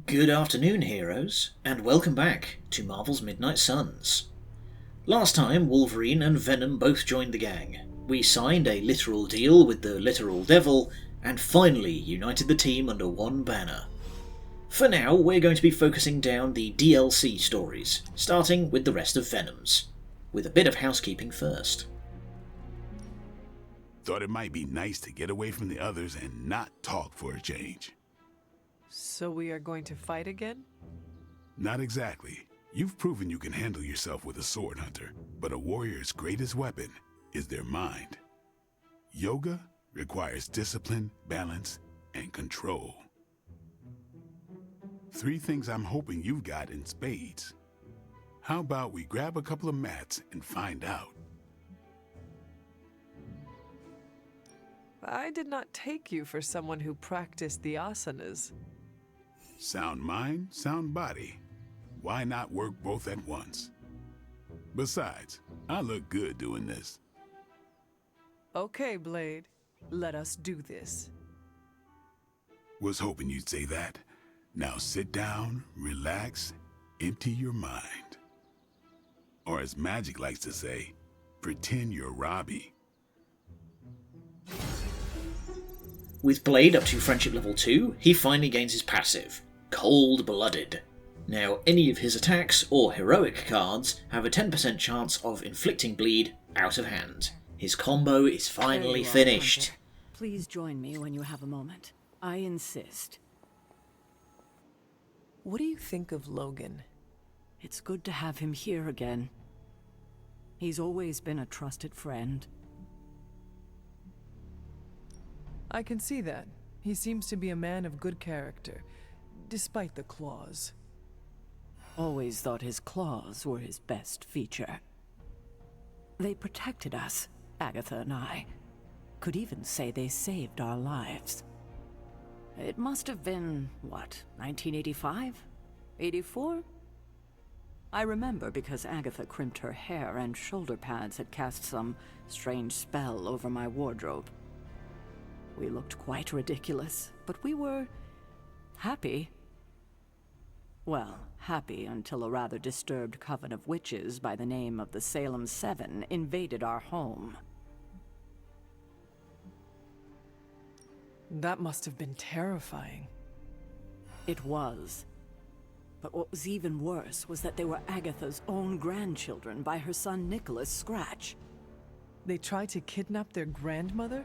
Good afternoon, heroes, and welcome back to Marvel's Midnight Suns. Last time, Wolverine and Venom both joined the gang. We signed a literal deal with the literal devil, and finally united the team under one banner. For now, we're going to be focusing down the DLC stories, starting with the rest of Venom's, with a bit of housekeeping first. Thought it might be nice to get away from the others and not talk for a change. So we are going to fight again? Not exactly. You've proven you can handle yourself with a sword, Hunter, but a warrior's greatest weapon is their mind. Yoga requires discipline, balance, and control. 3 things I'm hoping you've got in spades. How about we grab a couple of mats and find out? I did not take you for someone who practiced the asanas. Sound mind, sound body. Why not work both at once? Besides, I look good doing this. Okay, Blade. Let us do this. Was hoping you'd say that. Now sit down, relax, empty your mind. Or as Magic likes to say, pretend you're Robbie. With Blade up to Friendship level 2, he finally gains his passive, Cold-Blooded. Now, any of his attacks or heroic cards have a 10% chance of inflicting bleed out of hand. His combo is finally finished. Hunter. Please join me when you have a moment. I insist. What do you think of Logan? It's good to have him here again. He's always been a trusted friend. I can see that. He seems to be a man of good character, despite the claws. Always thought his claws were his best feature. They protected us, Agatha and I. Could even say they saved our lives. It must have been, what, 1985? 84? I remember because Agatha crimped her hair and shoulder pads had cast some strange spell over my wardrobe. We looked quite ridiculous, but we were happy. Well, happy until a rather disturbed coven of witches by the name of the Salem 7 invaded our home. That must have been terrifying. It was. But what was even worse was that they were Agatha's own grandchildren by her son Nicholas Scratch. They tried to kidnap their grandmother?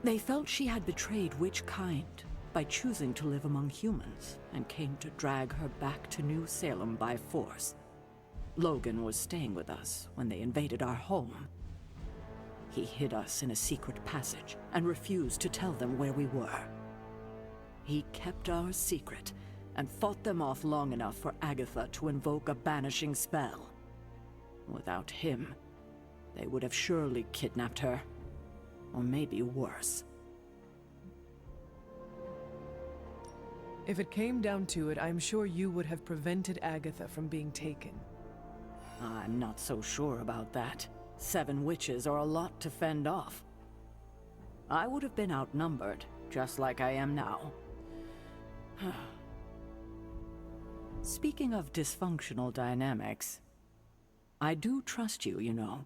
They felt she had betrayed witch kind by choosing to live among humans and came to drag her back to New Salem by force. Logan was staying with us when they invaded our home. He hid us in a secret passage and refused to tell them where we were. He kept our secret and fought them off long enough for Agatha to invoke a banishing spell. Without him, they would have surely kidnapped her. Or maybe worse. If it came down to it, I'm sure you would have prevented Agatha from being taken. I'm not so sure about that. 7 witches are a lot to fend off. I would have been outnumbered, just like I am now. Speaking of dysfunctional dynamics, I do trust you, you know,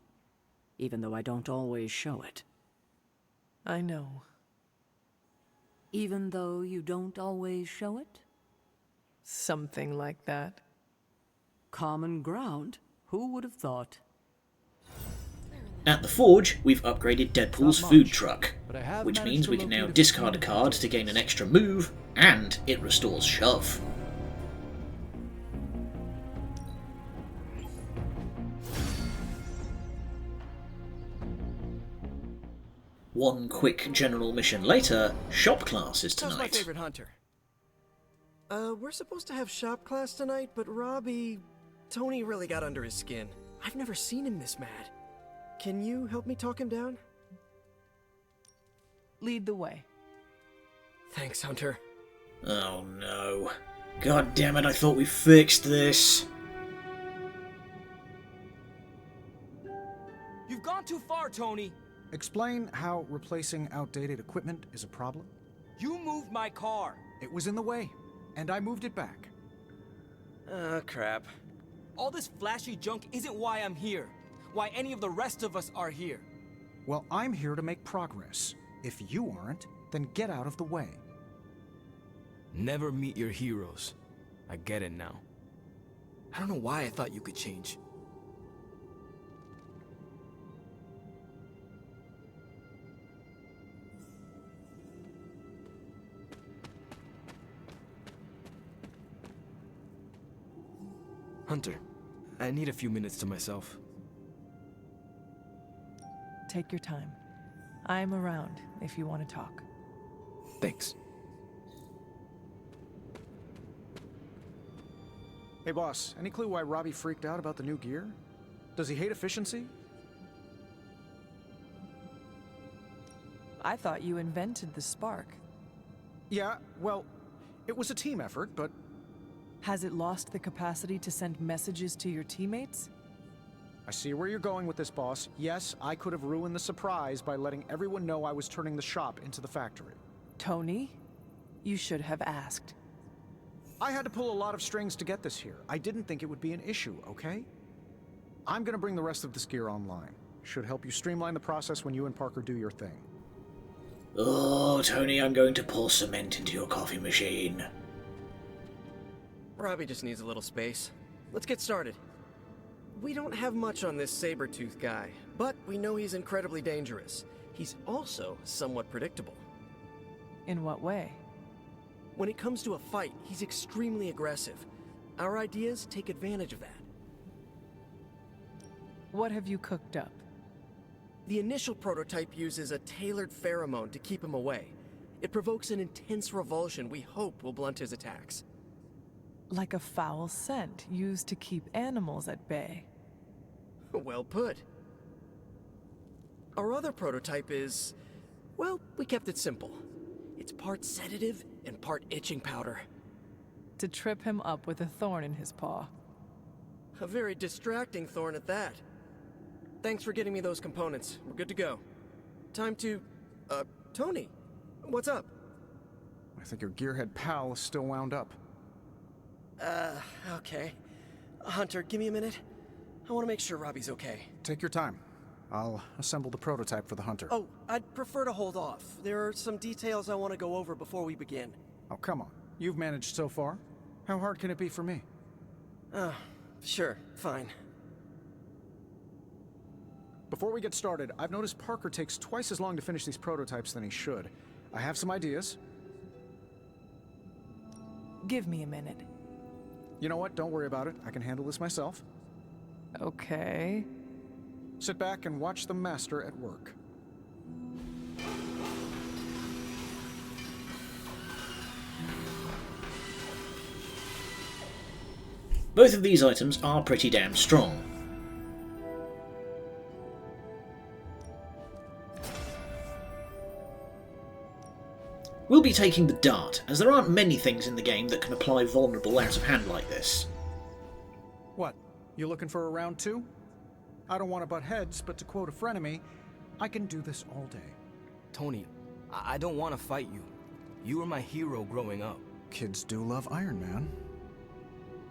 even though I don't always show it. I know. Even though you don't always show it? Something like that. Common ground? Who would have thought? At the Forge, we've upgraded Deadpool's food truck, which means we can now discard a card to gain an extra move, and it restores shove. One quick general mission later, shop class is How's my tonight. favorite hunter? We're supposed to have shop class tonight, but Robbie... Tony really got under his skin. I've never seen him this mad. Can you help me talk him down? Lead the way. Thanks, Hunter. Oh no. God damn it, I thought we fixed this. You've gone too far, Tony! Explain how replacing outdated equipment is a problem. You moved my car! It was in the way, and I moved it back. Crap. All this flashy junk isn't why I'm here. Why any of the rest of us are here. Well, I'm here to make progress. If you aren't, then get out of the way. Never meet your heroes. I get it now. I don't know why I thought you could change. Hunter, I need a few minutes to myself. Take your time. I'm around if you want to talk. Thanks. Hey boss, any clue why Robbie freaked out about the new gear? Does he hate efficiency? I thought you invented the spark. Yeah, well, it was a team effort, but Has it lost the capacity to send messages to your teammates? I see where you're going with this, boss. Yes, I could have ruined the surprise by letting everyone know I was turning the shop into the factory. Tony, you should have asked. I had to pull a lot of strings to get this here. I didn't think it would be an issue, okay? I'm gonna bring the rest of this gear online. Should help you streamline the process when you and Parker do your thing. Oh, Tony, I'm going to pour cement into your coffee machine. Robbie just needs a little space. Let's get started. We don't have much on this saber-tooth guy, but we know he's incredibly dangerous. He's also somewhat predictable. In what way? When it comes to a fight, he's extremely aggressive. Our ideas take advantage of that. What have you cooked up? The initial prototype uses a tailored pheromone to keep him away. It provokes an intense revulsion we hope will blunt his attacks. Like a foul scent used to keep animals at bay. Well put. Our other prototype is... well, we kept it simple. It's part sedative and part itching powder. To trip him up with a thorn in his paw. A very distracting thorn at that. Thanks for getting me those components. We're good to go. Time to... Tony, what's up? I think your gearhead pal is still wound up. Okay. Hunter, give me a minute. I want to make sure Robbie's okay. Take your time. I'll assemble the prototype for the Hunter. Oh, I'd prefer to hold off. There are some details I want to go over before we begin. Oh, come on. You've managed so far. How hard can it be for me? Sure, fine. Before we get started, I've noticed Parker takes twice as long to finish these prototypes than he should. I have some ideas. Give me a minute. You know what? Don't worry about it. I can handle this myself. Okay. Sit back and watch the master at work. Both of these items are pretty damn strong. We'll be taking the dart, as there aren't many things in the game that can apply vulnerable out of hand like this. What? You looking for a round two? I don't want to butt heads, but to quote a frenemy, I can do this all day. Tony, I don't want to fight you. You were my hero growing up. Kids do love Iron Man.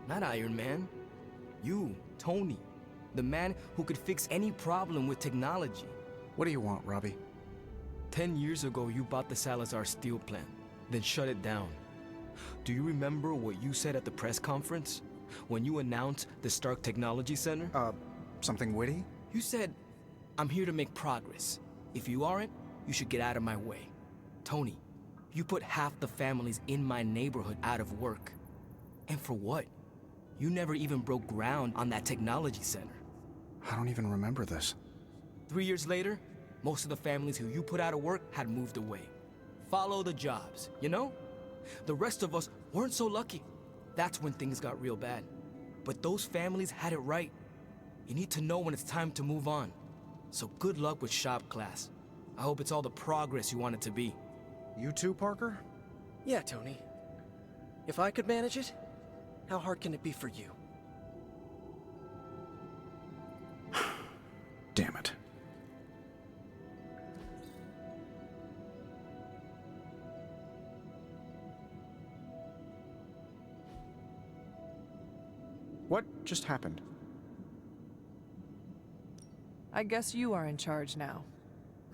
Not Iron Man. You, Tony. The man who could fix any problem with technology. What do you want, Robbie? 10 years ago, you bought the Salazar steel plant, then shut it down. Do you remember what you said at the press conference? When you announced the Stark Technology Center? Something witty? You said, I'm here to make progress. If you aren't, you should get out of my way. Tony, you put half the families in my neighborhood out of work. And for what? You never even broke ground on that technology center. I don't even remember this. 3 years later, most of the families who you put out of work had moved away. Follow the jobs, you know? The rest of us weren't so lucky. That's when things got real bad. But those families had it right. You need to know when it's time to move on. So good luck with shop class. I hope it's all the progress you want it to be. You too, Parker? Yeah, Tony. If I could manage it, how hard can it be for you? Damn it. What just happened? I guess you are in charge now.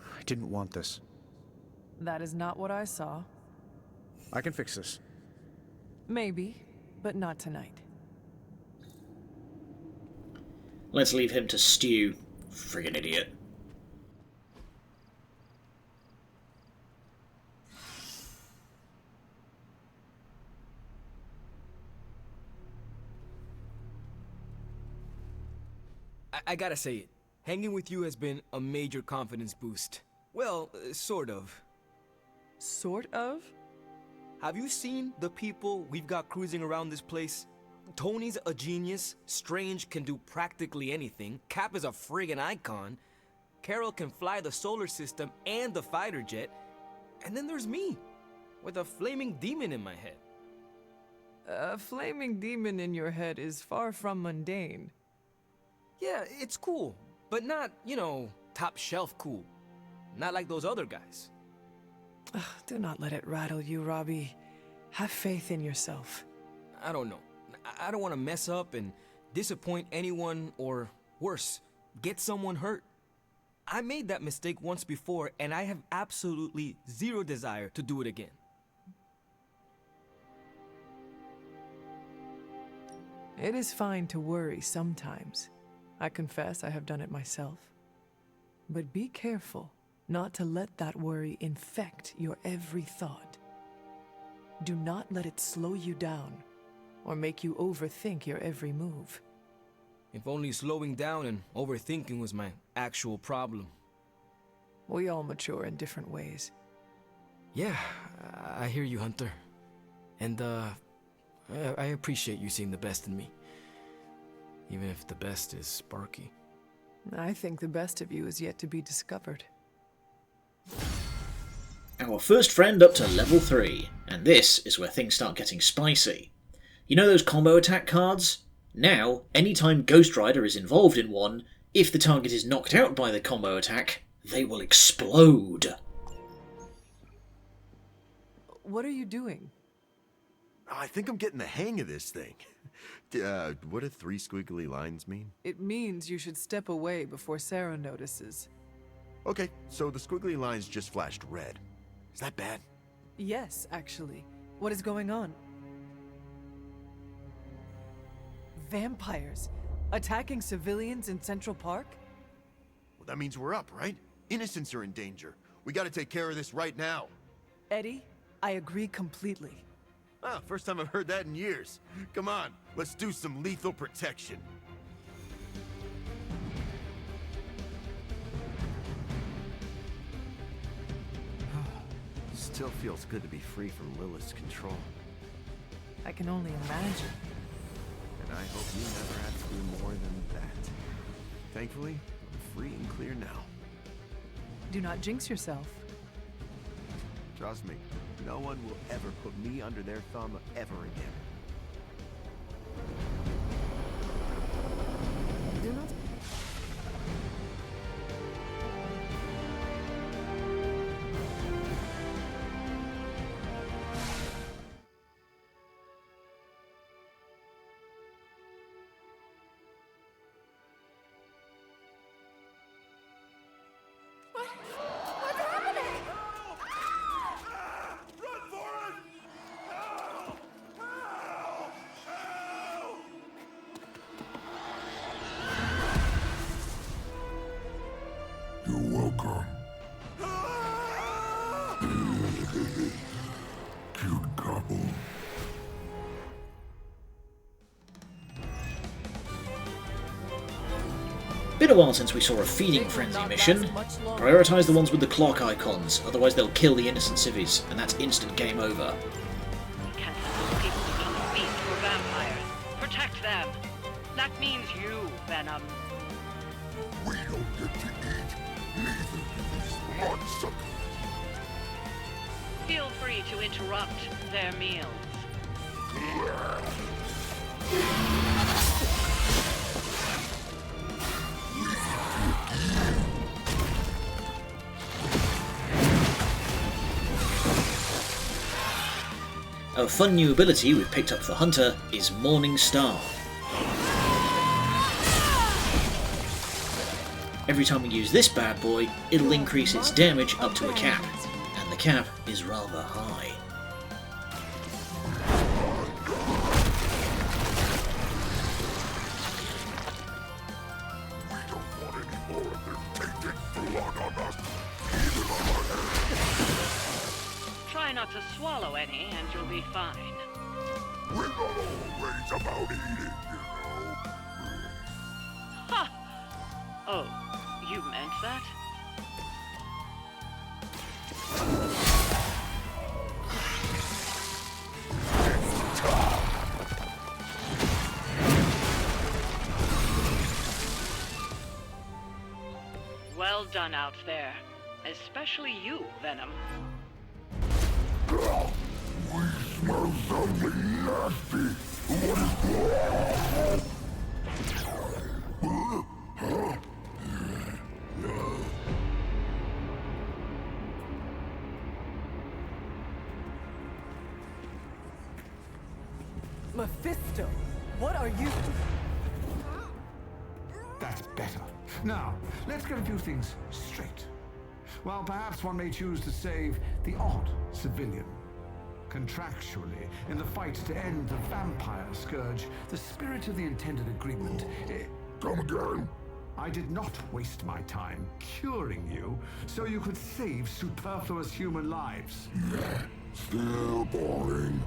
I didn't want this. That is not what I saw. I can fix this. Maybe, but not tonight. Let's leave him to stew. Friggin' idiot. I gotta say it. Hanging with you has been a major confidence boost. Well, sort of. Sort of? Have you seen the people we've got cruising around this place? Tony's a genius, Strange can do practically anything, Cap is a friggin' icon, Carol can fly the solar system and the fighter jet, and then there's me, with a flaming demon in my head. A flaming demon in your head is far from mundane. Yeah, it's cool, but not, you know, top shelf cool. Not like those other guys. Ugh, do not let it rattle you, Robbie. Have faith in yourself. I don't know. I don't want to mess up and disappoint anyone, or worse, get someone hurt. I made that mistake once before, and I have absolutely zero desire to do it again. It is fine to worry sometimes. I confess I have done it myself. But be careful not to let that worry infect your every thought. Do not let it slow you down or make you overthink your every move. If only slowing down and overthinking was my actual problem. We all mature in different ways. Yeah, I hear you, Hunter. And, I appreciate you seeing the best in me. Even if the best is Sparky. I think the best of you is yet to be discovered. Our first friend up to level 3, and this is where things start getting spicy. You know those combo attack cards? Now, anytime Ghost Rider is involved in one, if the target is knocked out by the combo attack, they will explode. What are you doing? I think I'm getting the hang of this thing. What do 3 squiggly lines mean? It means you should step away before Sarah notices. Okay, so the squiggly lines just flashed red. Is that bad? Yes, actually. What is going on? Vampires attacking civilians in Central Park? Well, that means we're up, right? Innocents are in danger. We gotta take care of this right now. Eddie, I agree completely. Ah, first time I've heard that in years. Come on, let's do some lethal protection. Still feels good to be free from Lilith's control. I can only imagine. And I hope you never have to do more than that. Thankfully, I'm free and clear now. Do not jinx yourself. Trust me, no one will ever put me under their thumb ever again. Do not. You're welcome. Cute couple. Been a while since we saw a feeding frenzy mission. Prioritise the ones with the clock icons, otherwise they'll kill the innocent civvies, and that's instant game over. We can't let those people become meat for vampires. Protect them. That means you, Venom. We don't get to eat, neither do these bloodsuckers. Feel free to interrupt their meals. A fun new ability we've picked up for Hunter is Morning Star. Every time we use this bad boy, it'll increase its damage up to a cap, and the cap is rather high. Try not to swallow any, and you'll be fine. We're not always about eating, you know. Ha! Oh, you meant that? Well done out there. Especially you, Venom. We smell something nasty. What is Mephisto, what are you? That's better. Now, let's get a few things straight. While perhaps one may choose to save the odd civilian. Contractually, in the fight to end the vampire scourge, the spirit of the intended agreement... Come again? I did not waste my time curing you so you could save superfluous human lives. Still boring.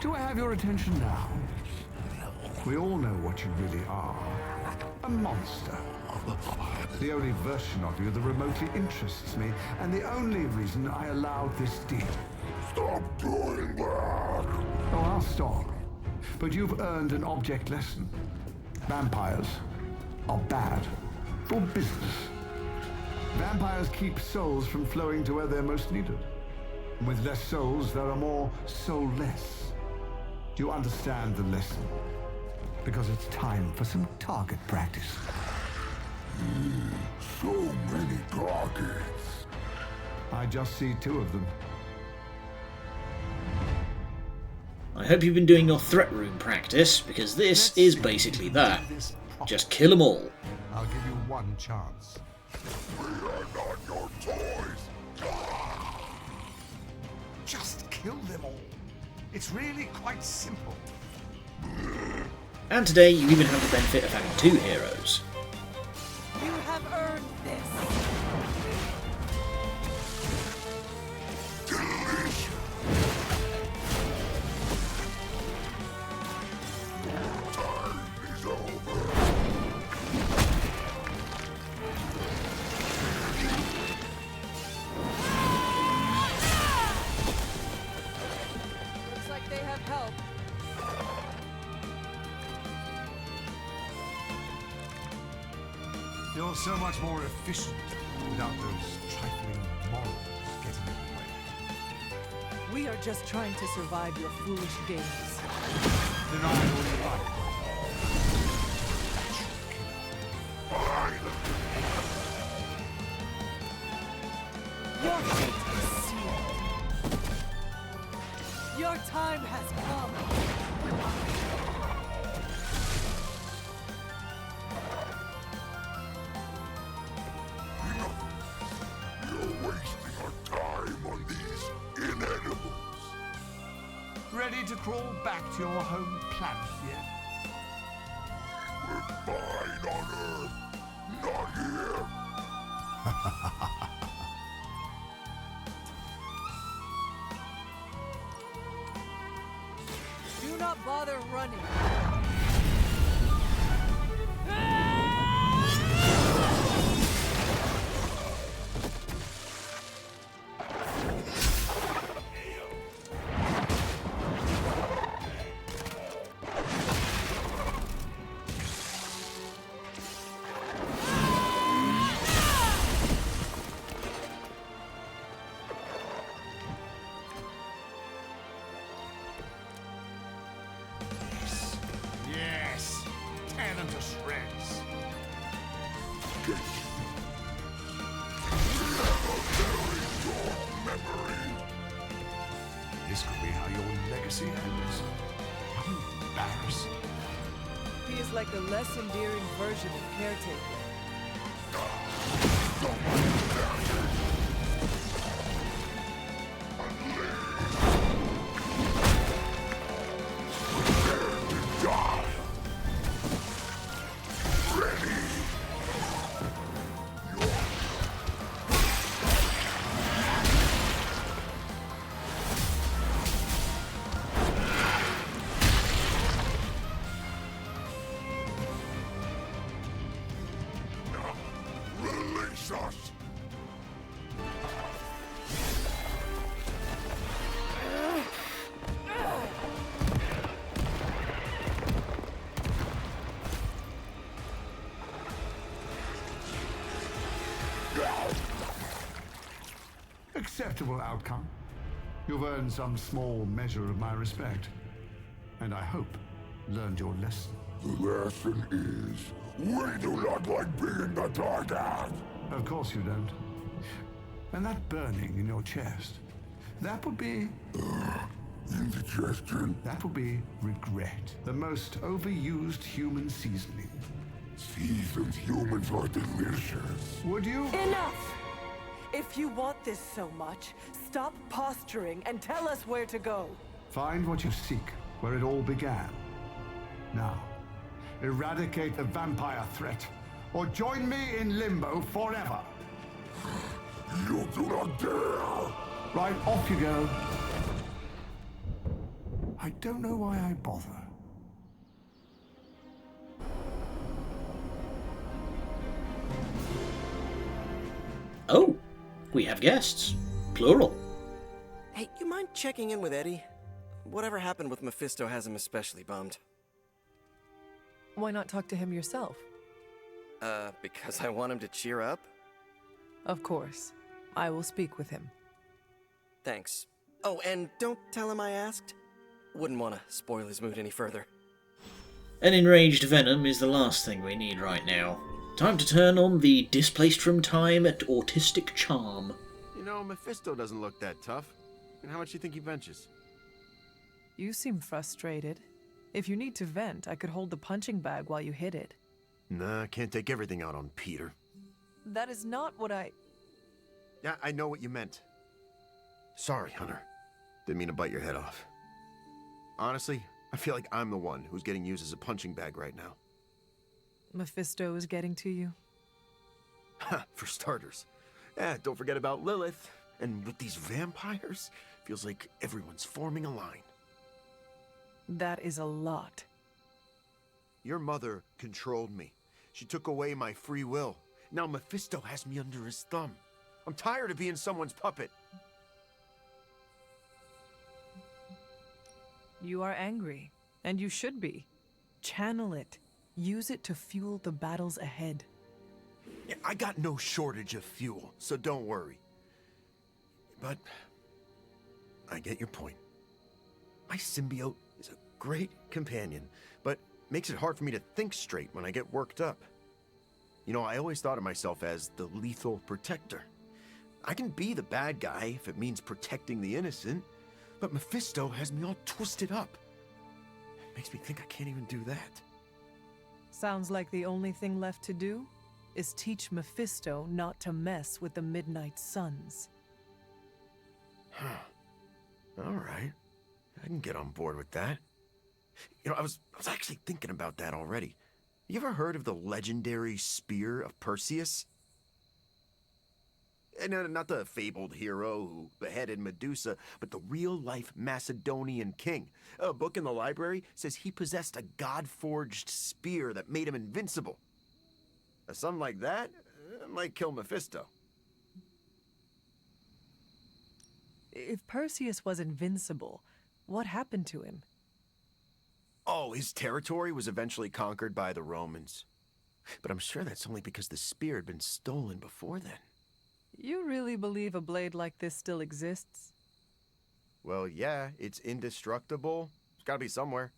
Do I have your attention now? We all know what you really are. A monster. The only version of you that remotely interests me, and the only reason I allowed this deal. Stop doing that! Oh, I'll stop. But you've earned an object lesson. Vampires are bad for business. Vampires keep souls from flowing to where they're most needed. With less souls, there are more soulless. Do you understand the lesson? Because it's time for some target practice. So many targets. I just see 2 of them. I hope you've been doing your threat room practice, because this is basically that. Just kill them all. I'll give you one chance. We are not your toys. Just kill them all. It's really quite simple. And today you even have the benefit of having 2 heroes. You have earned this. Looks like they have help. You're so much more efficient without those trifling morals getting in the way. We are just trying to survive your foolish games. Deny all you like. Your fate is sealed. Your time has come. You're wasting our time on these inedibles. Ready to crawl back to your home planet yet? We're fine on Earth, not here. Do not bother running. this could be how your legacy ends. How embarrassing. He is like a less endearing version of Caretaker. Acceptable outcome. You've earned some small measure of my respect. And I hope learned your lesson. The lesson is, we do not like being the target. Of course you don't. And that burning in your chest, that would be... indigestion. That would be regret. The most overused human seasoning. Seasoned humans are delicious. Would you? Enough! If you want this so much, stop posturing and tell us where to go. Find what you seek, where it all began. Now, eradicate the vampire threat, or join me in limbo forever. You do not dare! Right, off you go. I don't know why I bother. Oh, we have guests. Plural. Hey, you mind checking in with Eddie? Whatever happened with Mephisto has him especially bummed. Why not talk to him yourself? Because I want him to cheer up? Of course. I will speak with him. Thanks. Oh, and don't tell him I asked. Wouldn't want to spoil his mood any further. An enraged Venom is the last thing we need right now. Time to turn on the displaced from time at autistic charm. You know, Mephisto doesn't look that tough. And how much do you think he benches? You seem frustrated. If you need to vent, I could hold the punching bag while you hit it. Nah, I can't take everything out on Peter. That is not what I... Yeah, I know what you meant. Sorry, Hunter. Didn't mean to bite your head off. Honestly, I feel like I'm the one who's getting used as a punching bag right now. Mephisto is getting to you? Ha, for starters. Yeah, don't forget about Lilith. And with these vampires, feels like everyone's forming a line. That is a lot. Your mother controlled me. She took away my free will. Now Mephisto has me under his thumb. I'm tired of being someone's puppet. You are angry, and you should be. Channel it. Use it to fuel the battles ahead. Yeah, I got no shortage of fuel, so don't worry. But I get your point. My symbiote is a great companion, but makes it hard for me to think straight when I get worked up. You know, I always thought of myself as the lethal protector. I can be the bad guy if it means protecting the innocent, but Mephisto has me all twisted up. It makes me think I can't even do that. Sounds like the only thing left to do is teach Mephisto not to mess with the Midnight Suns. All right. I can get on board with that. You know, I was actually thinking about that already. You ever heard of the legendary Spear of Perseus? And not the fabled hero who beheaded Medusa, but the real-life Macedonian king. A book in the library says he possessed a god-forged spear that made him invincible. Something like that might kill Mephisto. If Perseus was invincible, what happened to him? Oh, his territory was eventually conquered by the Romans. But I'm sure that's only because the spear had been stolen before then. You really believe a blade like this still exists? Well, yeah, it's indestructible. It's gotta be somewhere.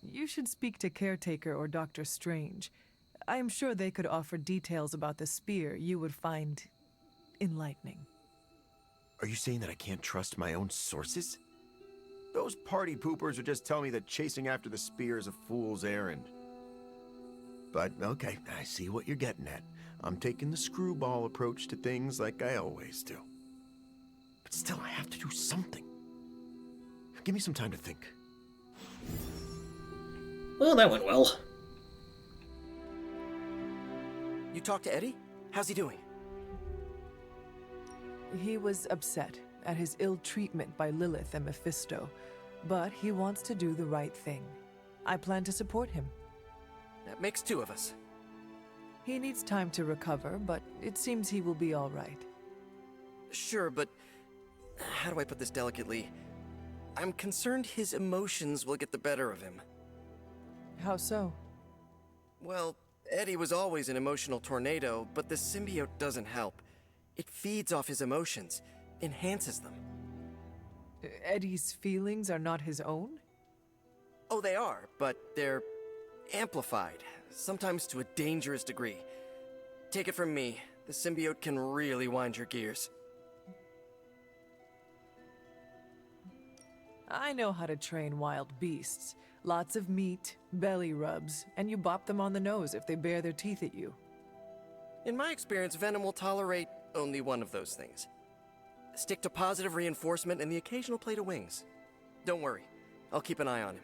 You should speak to Caretaker or Dr. Strange. I am sure they could offer details about the spear you would find enlightening. Are you saying that I can't trust my own sources? Those party poopers would just tell me that chasing after the spear is a fool's errand. But, okay, I see what you're getting at. I'm taking the screwball approach to things like I always do. But still, I have to do something. Give me some time to think. Well, that went well. You talked to Eddie? How's he doing? He was upset at his ill treatment by Lilith and Mephisto, but he wants to do the right thing. I plan to support him. That makes two of us. He needs time to recover, but it seems he will be all right. Sure, but how do I put this delicately? I'm concerned his emotions will get the better of him. How so? Well, Eddie was always an emotional tornado, but the symbiote doesn't help. It feeds off his emotions, enhances them. Eddie's feelings are not his own? Oh, they are, but they're amplified, sometimes to a dangerous degree. Take it from me, the symbiote can really wind your gears. I know how to train wild beasts. Lots of meat, belly rubs, and you bop them on the nose if they bare their teeth at you. In my experience, Venom will tolerate only one of those things. Stick to positive reinforcement and the occasional plate of wings. Don't worry, I'll keep an eye on him.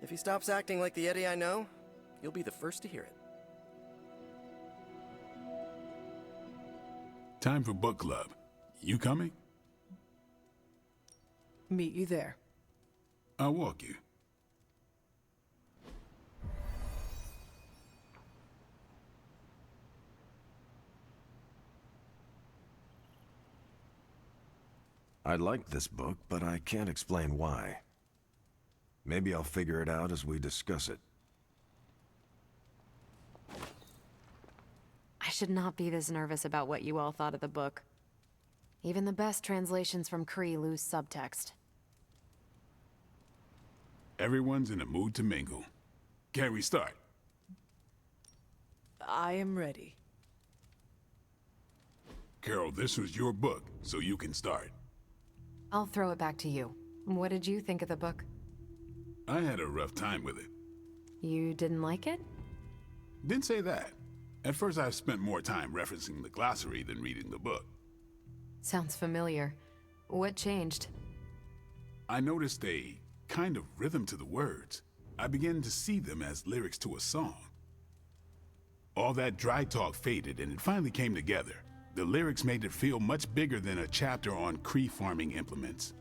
If he stops acting like the Eddie I know, you'll be the first to hear it. Time for book club. You coming? Meet you there. I'll walk you. I like this book, but I can't explain why. Maybe I'll figure it out as we discuss it. I should not be this nervous about what you all thought of the book. Even the best translations from Kree lose subtext. Everyone's in a mood to mingle. Can we start? I am ready. Carol, this was your book, so you can start. I'll throw it back to you. What did you think of the book? I had a rough time with it. You didn't like it? Didn't say that. At first I spent more time referencing the glossary than reading the book. Sounds familiar. What changed? I noticed a kind of rhythm to the words. I began to see them as lyrics to a song. All that dry talk faded and it finally came together. The lyrics made it feel much bigger than a chapter on Kree farming implements.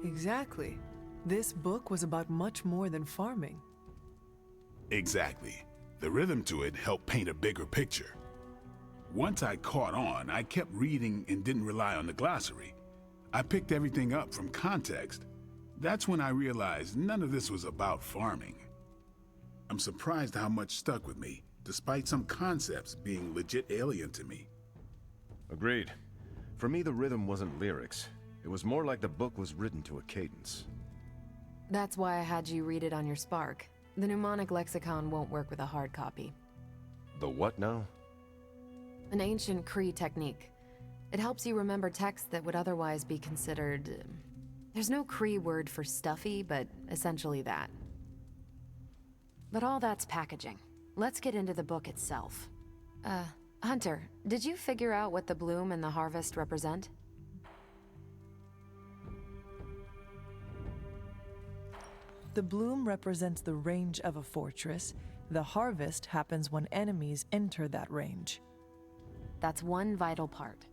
Exactly. This book was about much more than farming. Exactly. The rhythm to it helped paint a bigger picture. Once I caught on, I kept reading and didn't rely on the glossary. I picked everything up from context. That's when I realized none of this was about farming. I'm surprised how much stuck with me, despite some concepts being legit alien to me. Agreed. For me, the rhythm wasn't lyrics. It was more like the book was written to a cadence. That's why I had you read it on your Spark. The mnemonic lexicon won't work with a hard copy. The what now? An ancient Kree technique. It helps you remember texts that would otherwise be considered... There's no Kree word for stuffy, but essentially that. But all that's packaging. Let's get into the book itself. Hunter, did you figure out what the bloom and the harvest represent? The bloom represents the range of a fortress. The harvest happens when enemies enter that range. That's one vital part.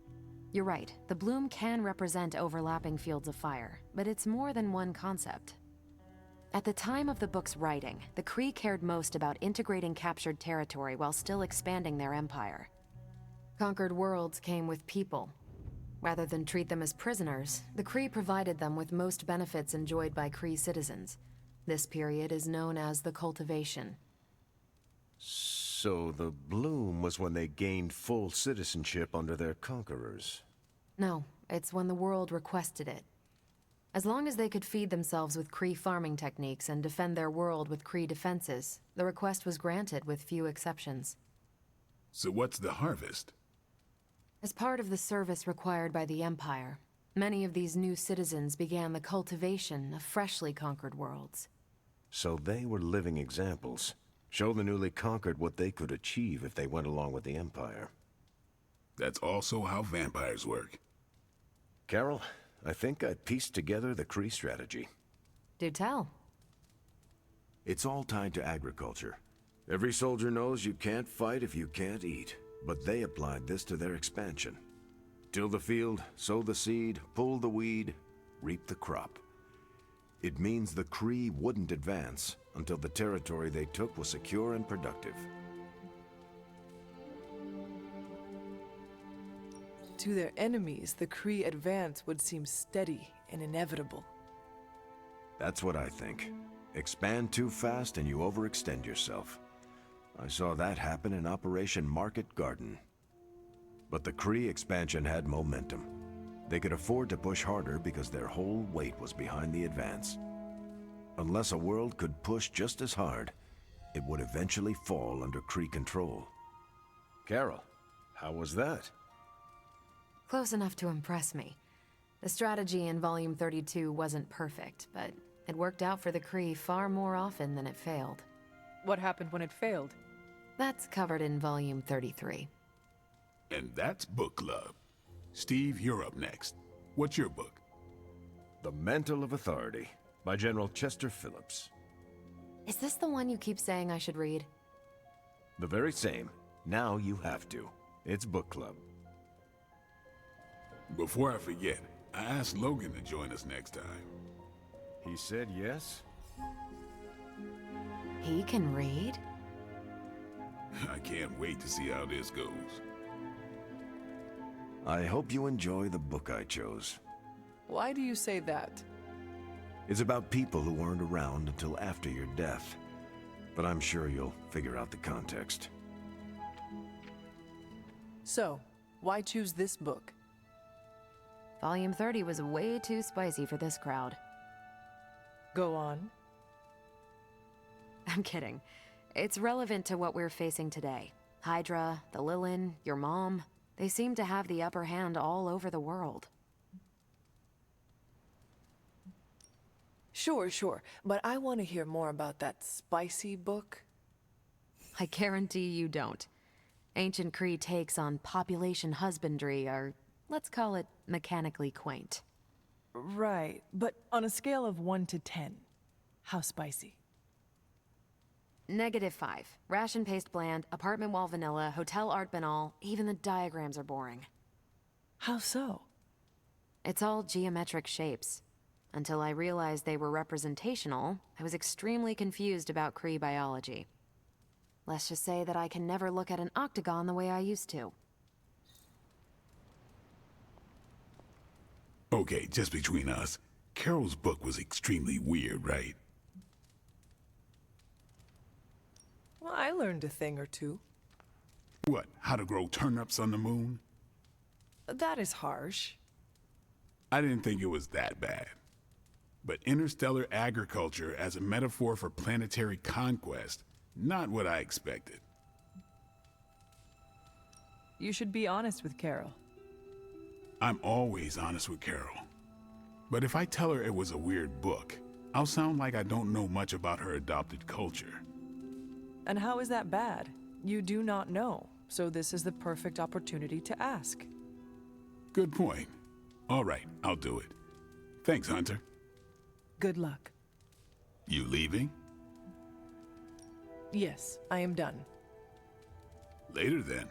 You're right, the bloom can represent overlapping fields of fire, but it's more than one concept. At the time of the book's writing, the Kree cared most about integrating captured territory while still expanding their empire. Conquered worlds came with people. Rather than treat them as prisoners, the Kree provided them with most benefits enjoyed by Kree citizens. This period is known as the cultivation. So the bloom was when they gained full citizenship under their conquerors. No, it's when the world requested it. As long as they could feed themselves with Kree farming techniques and defend their world with Kree defenses, the request was granted with few exceptions. So what's the harvest? As part of the service required by the Empire, many of these new citizens began the cultivation of freshly conquered worlds. So they were living examples. Show the newly conquered what they could achieve if they went along with the Empire. That's also how vampires work. Carol, I think I pieced together the Kree strategy. Do tell. It's all tied to agriculture. Every soldier knows you can't fight if you can't eat, but they applied this to their expansion. Till the field, sow the seed, pull the weed, reap the crop. It means the Kree wouldn't advance until the territory they took was secure and productive. To their enemies, the Kree advance would seem steady and inevitable. That's what I think. Expand too fast and you overextend yourself. I saw that happen in Operation Market Garden. But the Kree expansion had momentum. They could afford to push harder because their whole weight was behind the advance. Unless a world could push just as hard, it would eventually fall under Kree control. Carol, how was that? Close enough to impress me. The strategy in Volume 32 wasn't perfect, but it worked out for the Kree far more often than it failed. What happened when it failed? That's covered in Volume 33. And that's book club. Steve, you're up next. What's your book? The Mantle of Authority by General Chester Phillips. Is this the one you keep saying I should read? The very same. Now you have to. It's book club. Before I forget, I asked Logan to join us next time. He said yes? He can read? I can't wait to see how this goes. I hope you enjoy the book I chose. Why do you say that? It's about people who weren't around until after your death. But I'm sure you'll figure out the context. So, why choose this book? Volume 30 was way too spicy for this crowd. Go on. I'm kidding. It's relevant to what we're facing today. Hydra, the Lilin, your mom, they seem to have the upper hand all over the world. Sure, but I want to hear more about that spicy book. I guarantee you don't. Ancient Kree takes on population husbandry are, let's call it, mechanically quaint. Right, but on a scale of 1 to 10, how spicy? -5. Ration paste bland, apartment wall vanilla, hotel art banal, even the diagrams are boring. How so? It's all geometric shapes. Until I realized they were representational, I was extremely confused about Kree biology. Let's just say that I can never look at an octagon the way I used to. Okay, just between us, Carol's book was extremely weird, right? Well, I learned a thing or two. What, how to grow turnips on the moon? That is harsh. I didn't think it was that bad. But interstellar agriculture as a metaphor for planetary conquest, not what I expected. You should be honest with Carol. I'm always honest with Carol. But if I tell her it was a weird book, I'll sound like I don't know much about her adopted culture. And how is that bad? You do not know, so this is the perfect opportunity to ask. Good point. All right, I'll do it. Thanks, Hunter. Good luck. You leaving? Yes, I am done. Later then.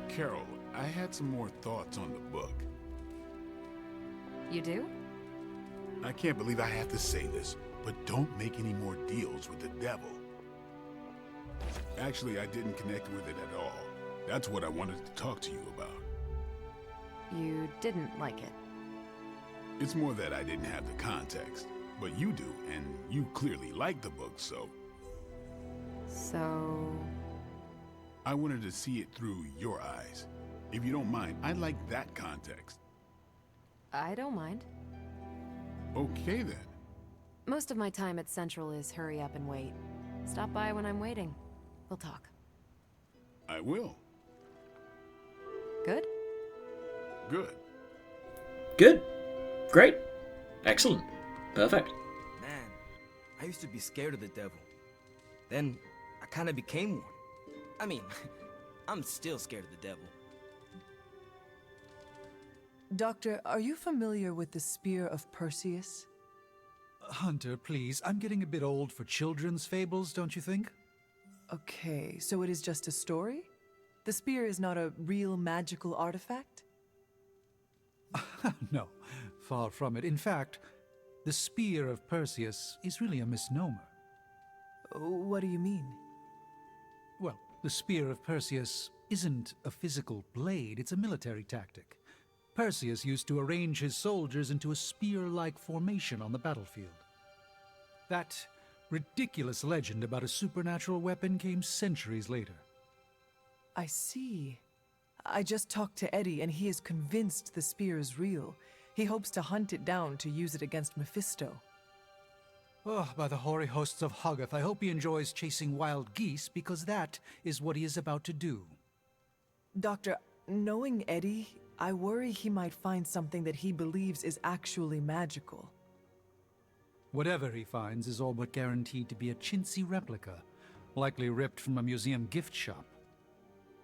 Carol, I had some more thoughts on the book. You do? I can't believe I have to say this, but don't make any more deals with the devil. Actually, I didn't connect with it at all. That's what I wanted to talk to you about. You didn't like it. It's more that I didn't have the context, but you do, and you clearly like the book, so... So... I wanted to see it through your eyes. If you don't mind, I'd like that context. I don't mind. Okay then. Most of my time at Central is hurry up and wait. Stop by when I'm waiting. We'll talk. I will. Good? Good. Good. Great. Excellent. Perfect. Man, I used to be scared of the devil. Then, I kinda became one. I mean, I'm still scared of the devil. Doctor, are you familiar with the Spear of Perseus? Hunter, please. I'm getting a bit old for children's fables, don't you think? Okay, so it is just a story? The spear is not a real magical artifact? No, far from it. In fact, the Spear of Perseus is really a misnomer. What do you mean? Well, the Spear of Perseus isn't a physical blade, it's a military tactic. Perseus used to arrange his soldiers into a spear-like formation on the battlefield. That ridiculous legend about a supernatural weapon came centuries later. I see. I just talked to Eddie, and he is convinced the spear is real. He hopes to hunt it down to use it against Mephisto. Oh, by the hoary hosts of Hoggoth, I hope he enjoys chasing wild geese, because that is what he is about to do. Doctor, knowing Eddie, I worry he might find something that he believes is actually magical. Whatever he finds is all but guaranteed to be a chintzy replica, likely ripped from a museum gift shop.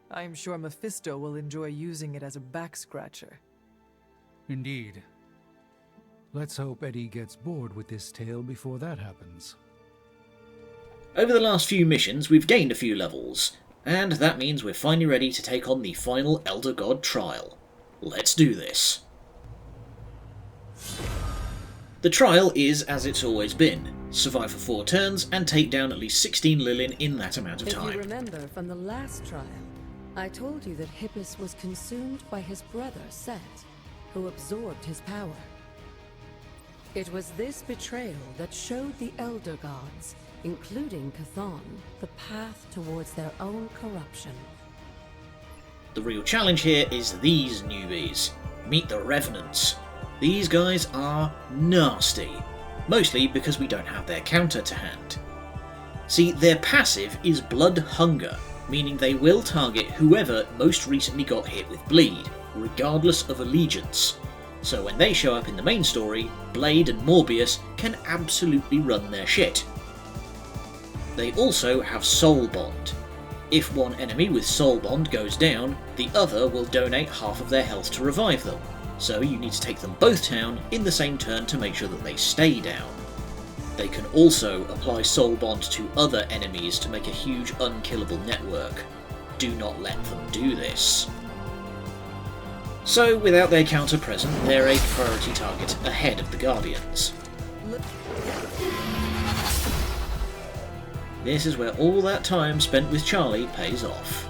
I am sure Mephisto will enjoy using it as a back-scratcher. Indeed. Let's hope Eddie gets bored with this tale before that happens. Over the last few missions, we've gained a few levels, and that means we're finally ready to take on the final Elder God trial. Let's do this. The trial is as it's always been. Survive for 4 turns and take down at least 16 Lilin in that amount of time. If you remember from the last trial, I told you that Hippus was consumed by his brother, Set, who absorbed his power. It was this betrayal that showed the Elder Gods, including Chthon, the path towards their own corruption. The real challenge here is these newbies. Meet the Revenants. These guys are nasty, mostly because we don't have their counter to hand. See, their passive is Blood Hunger, meaning they will target whoever most recently got hit with bleed, regardless of allegiance. So when they show up in the main story, Blade and Morbius can absolutely run their shit. They also have Soul Bond. If one enemy with Soul Bond goes down, the other will donate half of their health to revive them, so you need to take them both down in the same turn to make sure that they stay down. They can also apply Soul Bond to other enemies to make a huge unkillable network. Do not let them do this. So, without their counter present, they're a priority target ahead of the Guardians. This is where all that time spent with Charlie pays off.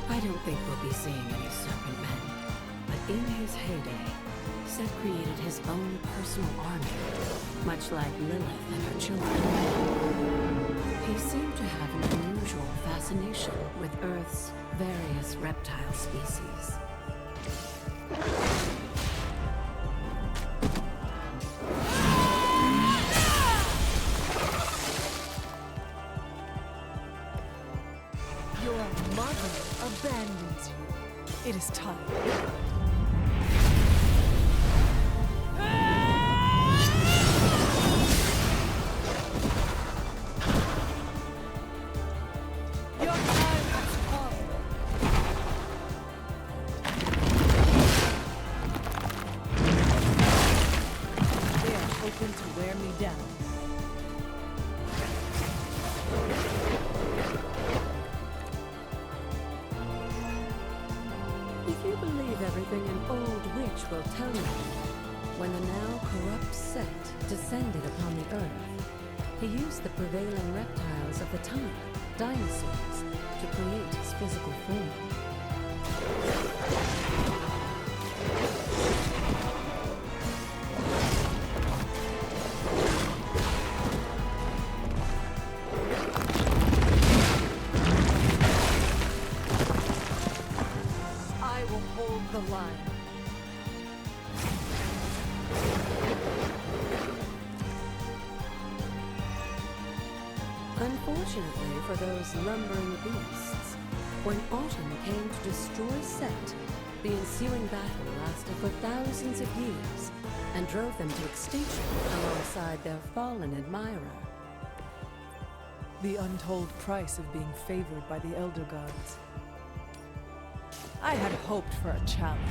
I don't think we'll be seeing any Serpent Men, but in his heyday, Set created his own personal army, much like Lilith and her children. He seemed to have an unusual fascination with Earth's various reptile species. Your mother abandons you. It is time. Your time has come. They are hoping to wear me down. If you believe When the now corrupt Set descended upon the Earth, he used the prevailing reptiles of the time, dinosaurs, to create his physical form. I will hold the line. Unfortunately for those lumbering beasts, when autumn came to destroy Set, the ensuing battle lasted for thousands of years and drove them to extinction alongside their fallen admirer. The untold price of being favored by the Elder Gods. I had hoped for a challenge.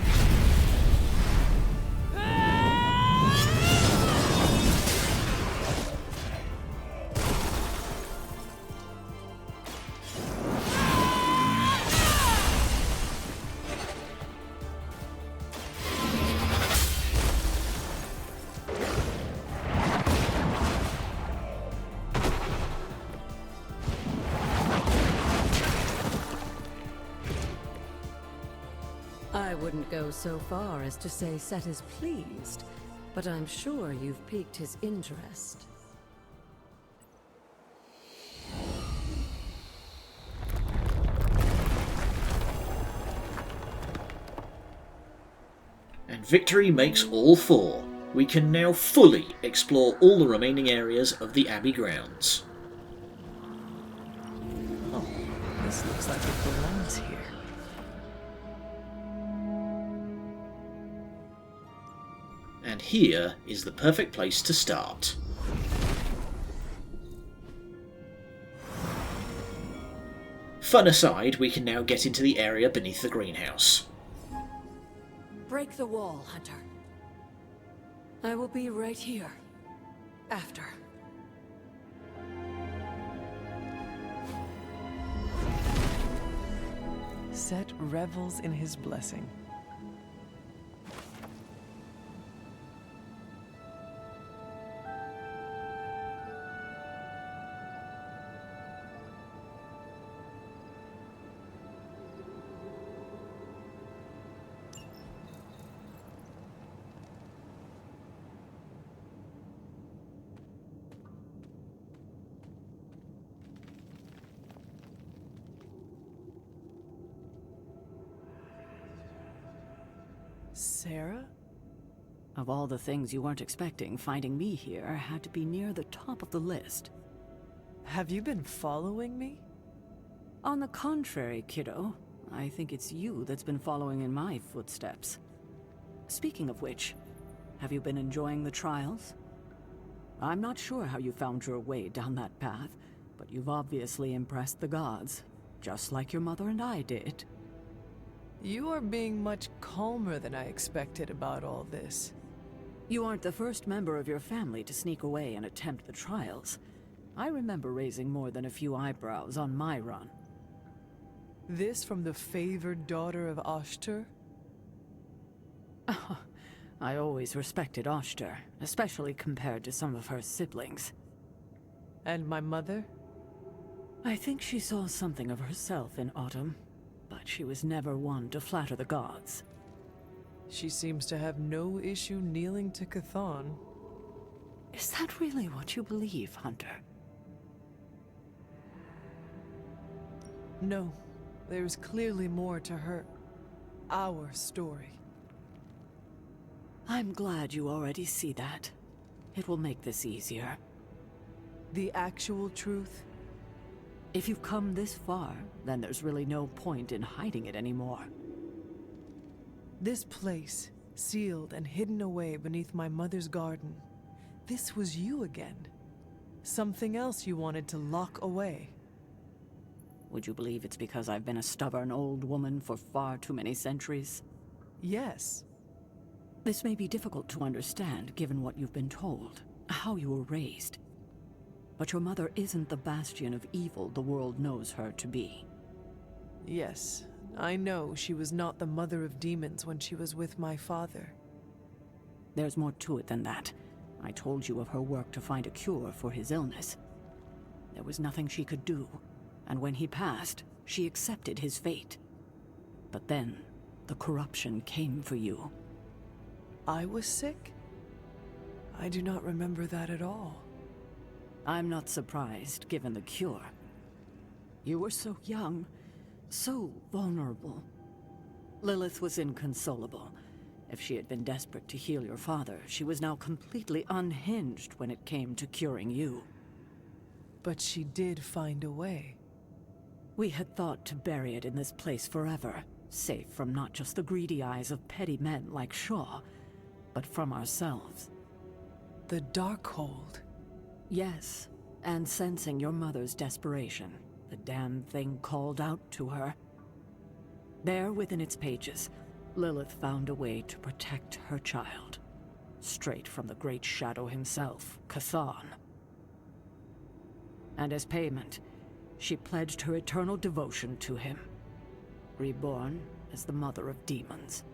I wouldn't go so far as to say Set is pleased, but I'm sure you've piqued his interest. And victory makes all four. We can now fully explore all the remaining areas of the Abbey grounds. Oh, this looks like it belongs here. And here is the perfect place to start. Fun aside, we can now get into the area beneath the greenhouse. Break the wall, Hunter. I will be right here. After. Set revels in his blessing. Sarah? Of all the things you weren't expecting, finding me here had to be near the top of the list. Have you been following me? On the contrary, kiddo. I think it's you that's been following in my footsteps. Speaking of which, have you been enjoying the trials? I'm not sure how you found your way down that path, but you've obviously impressed the gods, just like your mother and I did. You are being much calmer than I expected about all this. You aren't the first member of your family to sneak away and attempt the trials. I remember raising more than a few eyebrows on my run. This from the favored daughter of Ashtur? I always respected Ashtur, especially compared to some of her siblings. And my mother? I think she saw something of herself in Autumn, but she was never one to flatter the gods. She seems to have no issue kneeling to Chthon. Is that really what you believe, Hunter? No, there's clearly more to her. Our story. I'm glad you already see that. It will make this easier. The actual truth? If you've come this far, then there's really no point in hiding it anymore. This place, sealed and hidden away beneath my mother's garden. This was you again. Something else you wanted to lock away. Would you believe it's because I've been a stubborn old woman for far too many centuries? Yes. This may be difficult to understand given what you've been told, how you were raised. But your mother isn't the bastion of evil the world knows her to be. Yes, I know she was not the mother of demons when she was with my father. There's more to it than that. I told you of her work to find a cure for his illness. There was nothing she could do, and when he passed, she accepted his fate. But then, the corruption came for you. I was sick? I do not remember that at all. I'm not surprised, given the cure. You were so young, so vulnerable. Lilith was inconsolable. If she had been desperate to heal your father, she was now completely unhinged when it came to curing you. But she did find a way. We had thought to bury it in this place forever, safe from not just the greedy eyes of petty men like Shaw, but from ourselves. The Darkhold. Yes, and sensing your mother's desperation, the damn thing called out to her. There within its pages, Lilith found a way to protect her child, straight from the Great Shadow himself, Chthon. And as payment, she pledged her eternal devotion to him, reborn as the Mother of Demons.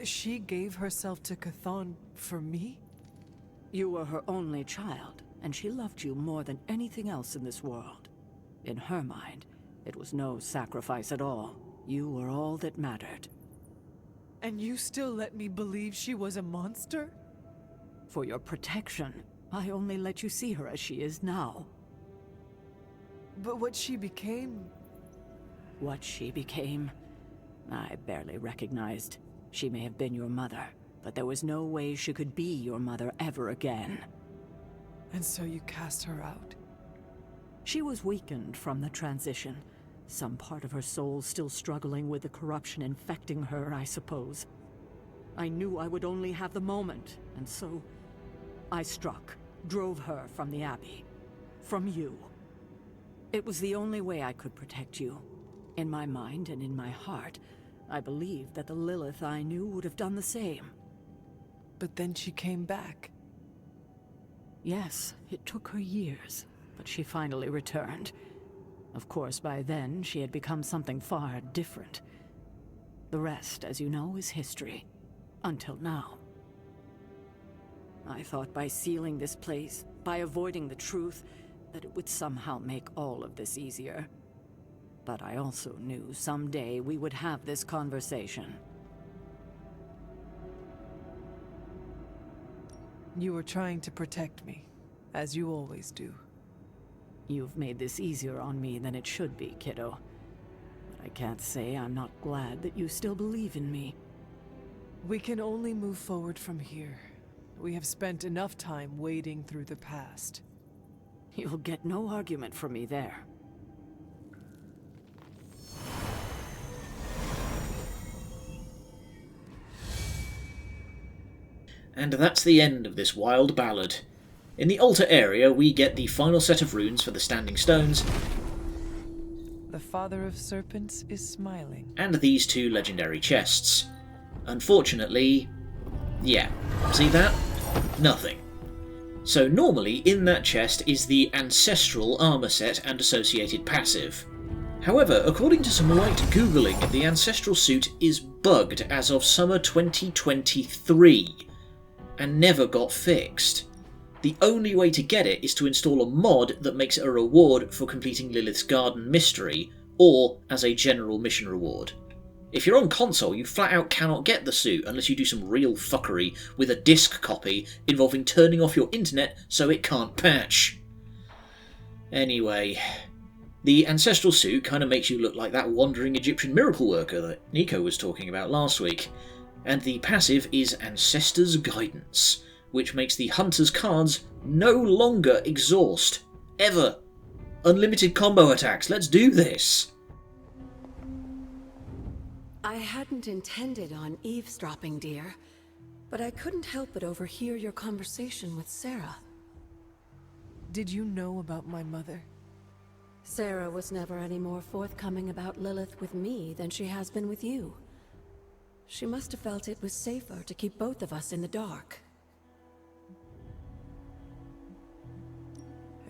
She gave herself to Chthon for me? You were her only child, and she loved you more than anything else in this world. In her mind, it was no sacrifice at all. You were all that mattered. And you still let me believe she was a monster? For your protection, I only let you see her as she is now. But what she became... What she became, I barely recognized. She may have been your mother, but there was no way she could be your mother ever again. And so you cast her out? She was weakened from the transition. Some part of her soul still struggling with the corruption infecting her, I suppose. I knew I would only have the moment, and so I struck, drove her from the Abbey. From you. It was the only way I could protect you. In my mind and in my heart, I believed that the Lilith I knew would have done the same. But then she came back. Yes, it took her years, but she finally returned. Of course, by then, she had become something far different. The rest, as you know, is history. Until now. I thought by sealing this place, by avoiding the truth, that it would somehow make all of this easier. But I also knew someday we would have this conversation. You were trying to protect me, as you always do. You've made this easier on me than it should be, kiddo. But I can't say I'm not glad that you still believe in me. We can only move forward from here. We have spent enough time wading through the past. You'll get no argument from me there. And that's the end of this wild ballad. In the altar area, we get the final set of runes for the Standing Stones. The Father of Serpents is smiling. And these two legendary chests. Unfortunately, yeah, see that? Nothing. So normally in that chest is the Ancestral Armour set and associated passive. However, according to some light googling, the Ancestral suit is bugged as of summer 2023 and never got fixed. The only way to get it is to install a mod that makes it a reward for completing Lilith's Garden Mystery, or as a general mission reward. If you're on console, you flat out cannot get the suit unless you do some real fuckery with a disc copy involving turning off your internet so it can't patch. Anyway, the Ancestral suit kind of makes you look like that wandering Egyptian miracle worker that Nico was talking about last week. And the passive is Ancestor's Guidance, which makes the Hunter's cards no longer exhaust. Ever. Unlimited combo attacks, let's do this! I hadn't intended on eavesdropping, dear, but I couldn't help but overhear your conversation with Sarah. Did you know about my mother? Sarah was never any more forthcoming about Lilith with me than she has been with you. She must have felt it was safer to keep both of us in the dark.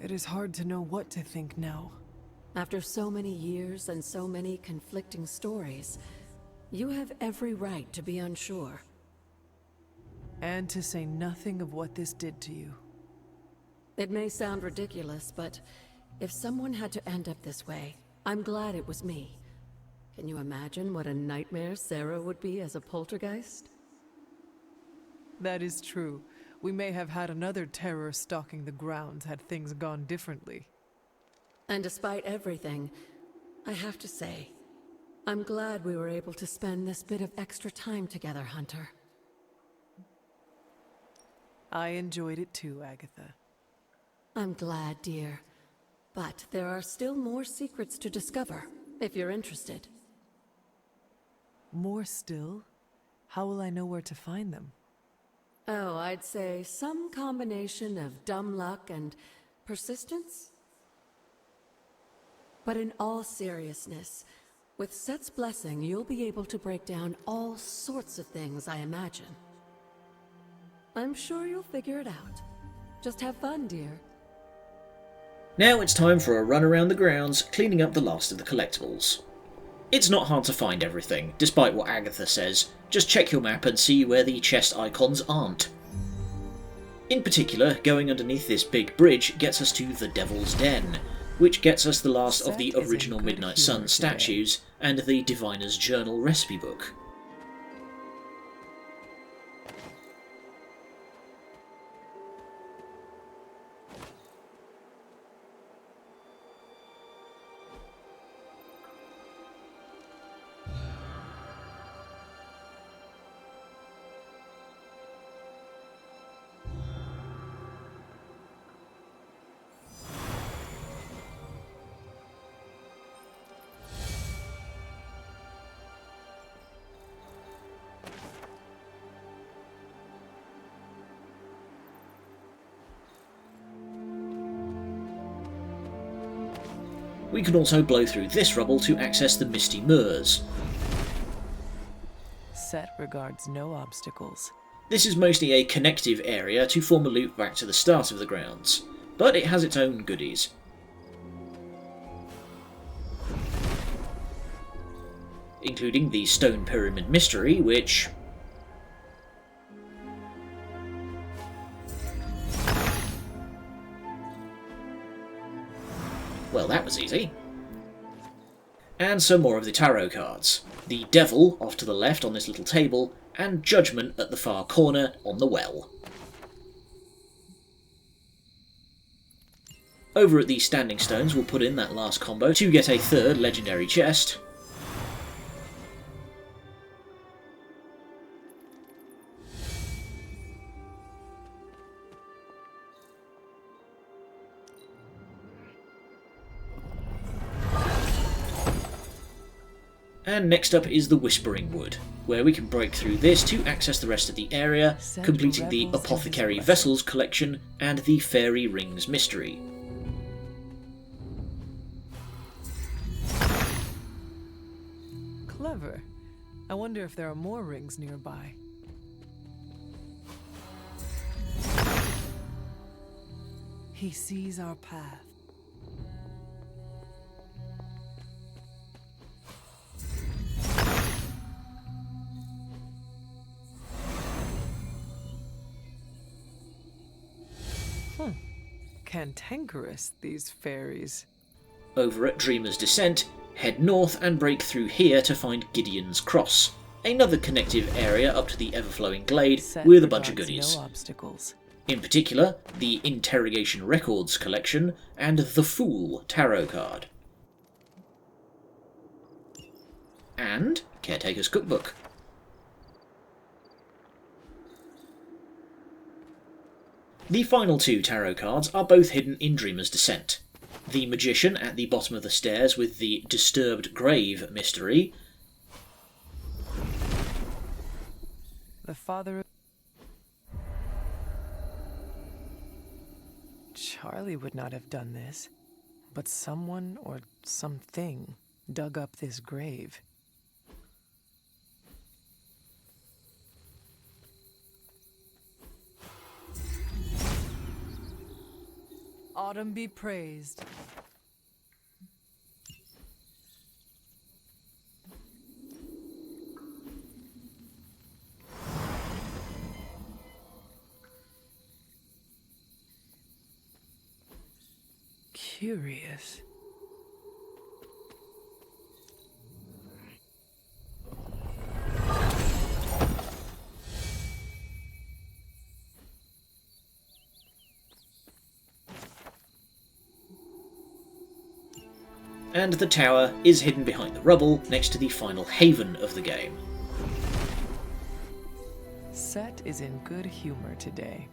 It is hard to know what to think now. After so many years and so many conflicting stories, You have every right to be unsure. And to say nothing of what this did to you. It may sound ridiculous, but if someone had to end up this way, I'm glad it was me. Can you imagine what a nightmare Sarah would be as a poltergeist? That is true. We may have had another terror stalking the grounds had things gone differently. And despite everything, I have to say, I'm glad we were able to spend this bit of extra time together, Hunter. I enjoyed it too, Agatha. I'm glad, dear. But there are still more secrets to discover, if you're interested. More still? How will I know where to find them? Oh, I'd say some combination of dumb luck and persistence? But in all seriousness, with Set's blessing, you'll be able to break down all sorts of things, I imagine. I'm sure you'll figure it out. Just have fun, dear. Now it's time for a run around the grounds, cleaning up the last of the collectibles. It's not hard to find everything, despite what Agatha says. Just check your map and see where the chest icons aren't. In particular, going underneath this big bridge gets us to the Devil's Den, which gets us the last of the original Midnight Sun statues and the Diviner's Journal recipe book. We can also blow through this rubble to access the Misty Moors. Set regards no obstacles. This is mostly a connective area to form a loop back to the start of the grounds, but it has its own goodies. Including the Stone Pyramid Mystery, which... well, that was easy. And some more of the tarot cards. The Devil off to the left on this little table, and Judgment at the far corner on the well. Over at the Standing Stones we'll put in that last combo to get a third legendary chest. And next up is the Whispering Wood, where we can break through this to access the rest of the area, completing the Apothecary Vessels collection and the Fairy Rings mystery. Clever. I wonder if there are more rings nearby. He sees our path. Cantankerous, these fairies. Over at Dreamer's Descent, head north and break through here to find Gideon's Cross, another connective area up to the ever-flowing glade Set with a bunch of regards goodies. No obstacles. In particular, the Interrogation Records collection and the Fool tarot card. And Caretaker's Cookbook. The final two tarot cards are both hidden in Dreamer's Descent. The Magician at the bottom of the stairs with the Disturbed Grave mystery. The father of... Charlie would not have done this, but someone or something dug up this grave. Autumn be praised. Curious. And the tower is hidden behind the rubble next to the final haven of the game. Set is in good humor today.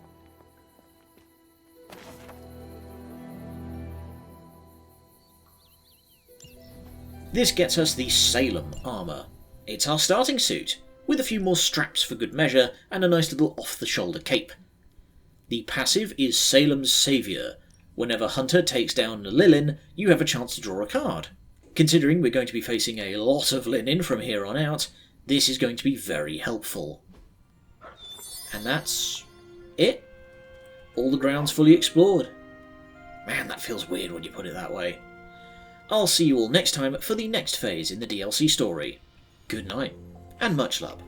This gets us the Salem Armour. It's our starting suit, with a few more straps for good measure and a nice little off-the-shoulder cape. The passive is Salem's Saviour. Whenever Hunter takes down Lilin, you have a chance to draw a card. Considering we're going to be facing a lot of linen from here on out, this is going to be very helpful. And that's it. All the ground's fully explored. Man, that feels weird when you put it that way. I'll see you all next time for the next phase in the DLC story. Good night, and much love.